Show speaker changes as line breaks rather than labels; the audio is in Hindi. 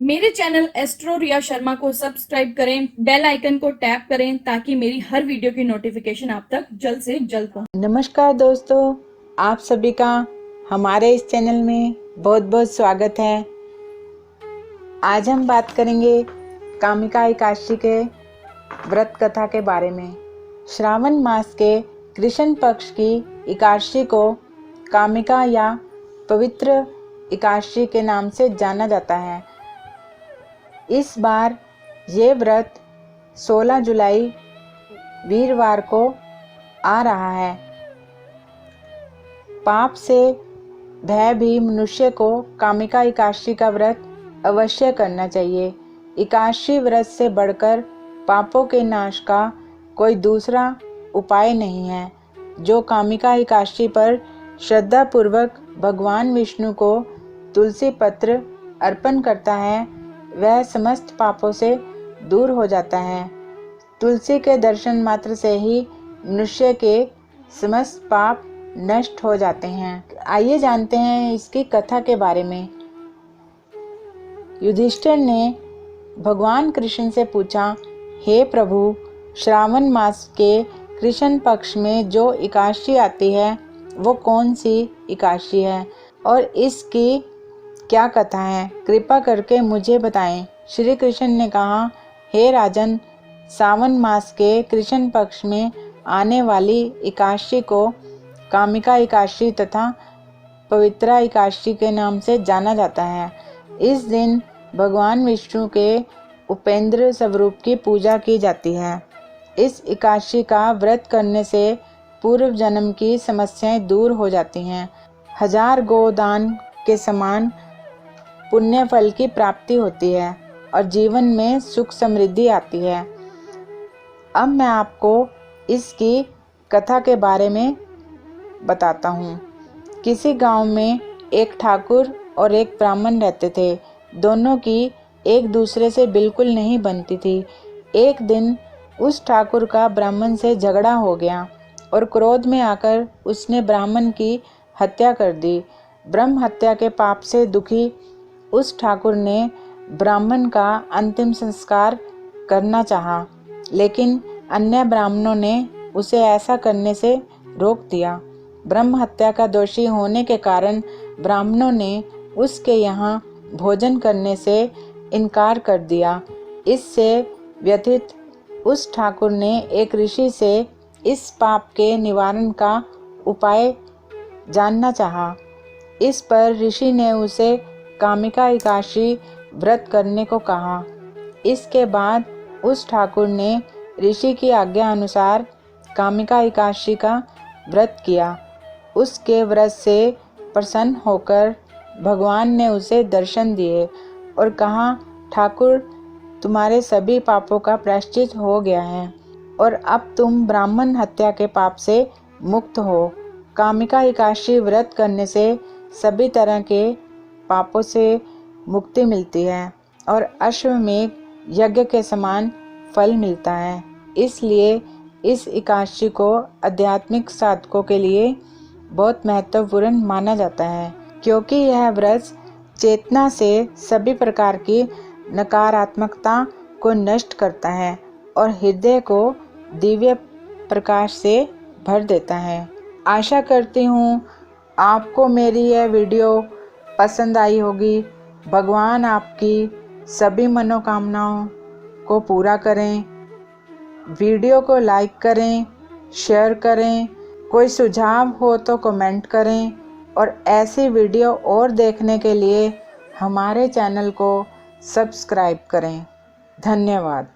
मेरे चैनल एस्ट्रो रिया शर्मा को सब्सक्राइब करें, बेल आइकन को टैप करें ताकि मेरी हर वीडियो की नोटिफिकेशन आप तक जल्द से जल्द पहुंचे।
नमस्कार दोस्तों, आप सभी का हमारे इस चैनल में बहुत बहुत स्वागत है। आज हम बात करेंगे कामिका एकादशी के व्रत कथा के बारे में। श्रावण मास के कृष्ण पक्ष की एकादशी को कामिका या पवित्र एकादशी के नाम से जाना जाता है। इस बार ये व्रत 16 जुलाई वीरवार को आ रहा है। पाप से भय भी मनुष्य को कामिका एकादशी का व्रत अवश्य करना चाहिए। एकादशी व्रत से बढ़कर पापों के नाश का कोई दूसरा उपाय नहीं है। जो कामिका एकादशी पर श्रद्धा पूर्वक भगवान विष्णु को तुलसी पत्र अर्पण करता है, वह समस्त पापों से दूर हो जाता है। तुलसी के दर्शन मात्र से ही मनुष्य के समस्त पाप नष्ट हो जाते हैं। आइए जानते हैं इसकी कथा के बारे में। युधिष्ठिर ने भगवान कृष्ण से पूछा, हे प्रभु, श्रावण मास के कृष्ण पक्ष में जो एकादशी आती है वो कौन सी एकादशी है और इसकी क्या कथा है? कृपा करके मुझे बताएं। श्री कृष्ण ने कहा, हे राजन, सावन मास के कृष्ण पक्ष में आने वाली एकादशी को कामिका एकादशी तथा पवित्रा एकादशी के नाम से जाना जाता है। इस दिन भगवान विष्णु के उपेंद्र स्वरूप की पूजा की जाती है। इस एकादशी का व्रत करने से पूर्व जन्म की समस्याएं दूर हो जाती हैं। 1000 गोदान के समान पुण्य फल की प्राप्ति होती है और जीवन में सुख समृद्धि आती है। अब मैं आपको इसकी कथा के बारे में बताता हूँ। किसी गांव में एक ठाकुर और एक ब्राह्मण रहते थे। दोनों की एक दूसरे से बिल्कुल नहीं बनती थी। एक दिन उस ठाकुर का ब्राह्मण से झगड़ा हो गया और क्रोध में आकर उसने ब्राह्मण की हत्या कर दी। ब्रह्म हत्या के पाप से दुखी उस ठाकुर ने ब्राह्मण का अंतिम संस्कार करना चाहा, लेकिन अन्य ब्राह्मणों ने उसे ऐसा करने से रोक दिया। ब्रह्म हत्या का दोषी होने के कारण ब्राह्मणों ने उसके यहाँ भोजन करने से इनकार कर दिया। इससे व्यथित उस ठाकुर ने एक ऋषि से इस पाप के निवारण का उपाय जानना चाहा। इस पर ऋषि ने उसे कामिका एकादशी व्रत करने को कहा। इसके बाद उस ठाकुर ने ऋषि की आज्ञा अनुसार कामिका एकादशी का व्रत किया। उसके व्रत से प्रसन्न होकर भगवान ने उसे दर्शन दिए और कहा, ठाकुर, तुम्हारे सभी पापों का प्रायश्चित हो गया है और अब तुम ब्राह्मण हत्या के पाप से मुक्त हो। कामिका एकादशी व्रत करने से सभी तरह के पापों से मुक्ति मिलती है और अश्वमेध यज्ञ के समान फल मिलता है। इसलिए इस एकादशी को आध्यात्मिक साधकों के लिए बहुत महत्वपूर्ण माना जाता है, क्योंकि यह व्रत चेतना से सभी प्रकार की नकारात्मकता को नष्ट करता है और हृदय को दिव्य प्रकाश से भर देता है। आशा करती हूँ आपको मेरी यह वीडियो पसंद आई होगी। भगवान आपकी सभी मनोकामनाओं को पूरा करें। वीडियो को लाइक करें, शेयर करें। कोई सुझाव हो तो कमेंट करें और ऐसी वीडियो और देखने के लिए हमारे चैनल को सब्सक्राइब करें। धन्यवाद।